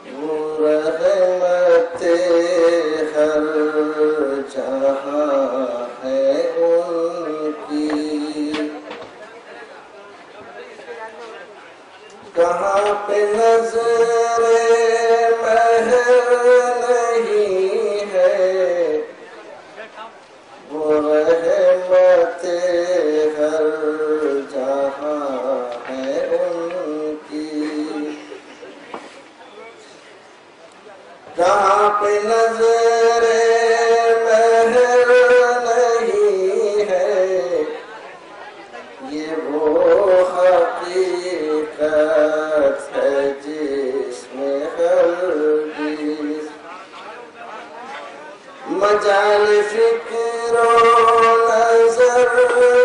وہ رحمت ہر جہاں ہے ان کی، کہاں پہ نظر مہر نہیں ہے، وہ رحمت ہر جہاں ہے ان کی، کہاں پہ نظر مہر نہیں ہے، یہ وہ حقیقت ہے جس میں ہرگز مجال فکر و نظر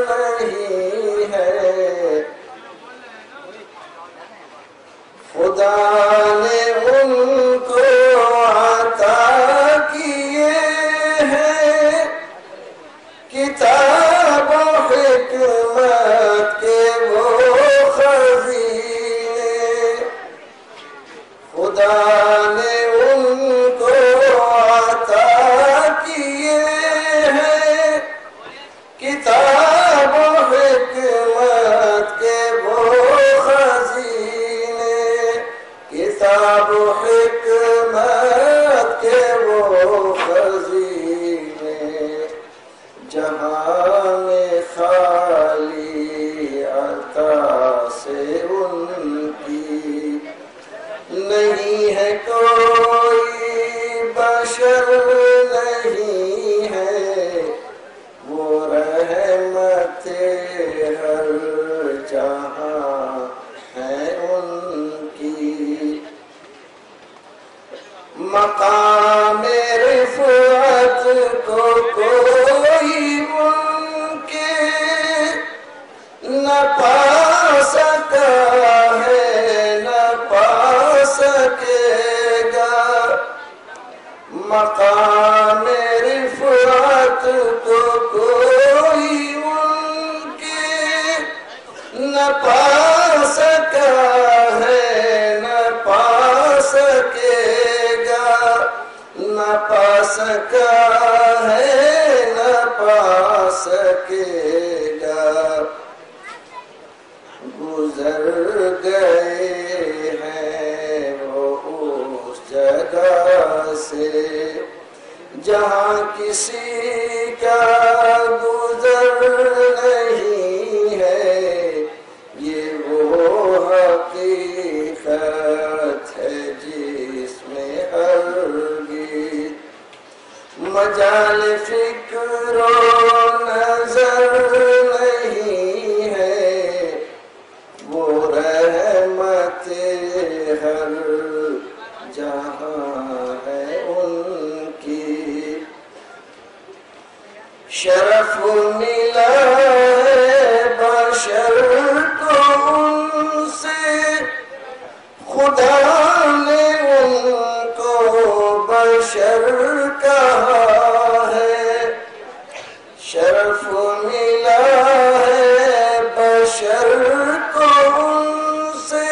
نہیں ہے، خدا نے ان کو عطا کیے ہیں کتاب و حکمت کے وہ خزینے، خدا نے ان کو عطا کیے ہیں کتاب و حکمت کے وہ خزینے، کتاب و حکمت کے وہ خزینے، جہاں میں خالی عطا سے ان کی نہیں ہے کوئی بشر نہیں ہے، وہ رحمت ہر جہاں ہے ان کی، مقام رفعت کو کوئی ان کے نہ پا سکا ہے نہ پا سکے گا، مقام رفعت کو کوئی ان کے نہ پا سکا ہے نہ پا سکے گا، نہ پا سکا ہے نہ پا سکے گا، گزر گئے ہیں وہ اس جگہ سے جہاں کسی کا گزر نہیں ہے، یہ وہ حقیقت ہے جس میں ہرگز مجال فکر و نظر نہیں ہے، وہ رحمت ہر جہاں ہے ان کی، شرف ملا ہے بشر کو ان سے، خدا نے ان کو بشر کہا ہے، شرف ملا ہے بشر کو ان سے،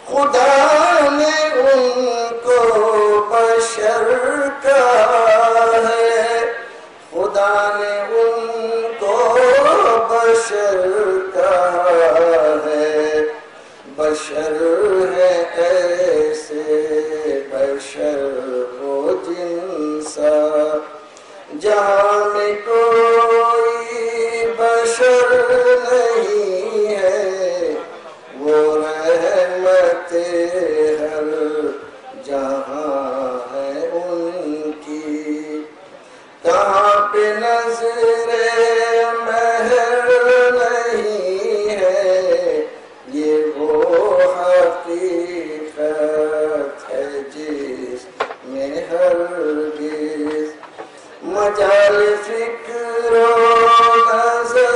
خدا نے ان کو بشر کہا ہے، خدا نے ان کو بشر کہا ہے، بشر ہے ایسے بشر وہ جنسا جہاں میں کوئی بشر نہیں ہے، وہ رحمت ہر جہاں ہے ان کی، کہاں پہ نظر مہر نہیں ہے، یہ وہ حقیقت ہے جس میں ہرگز مجال فکر و نظر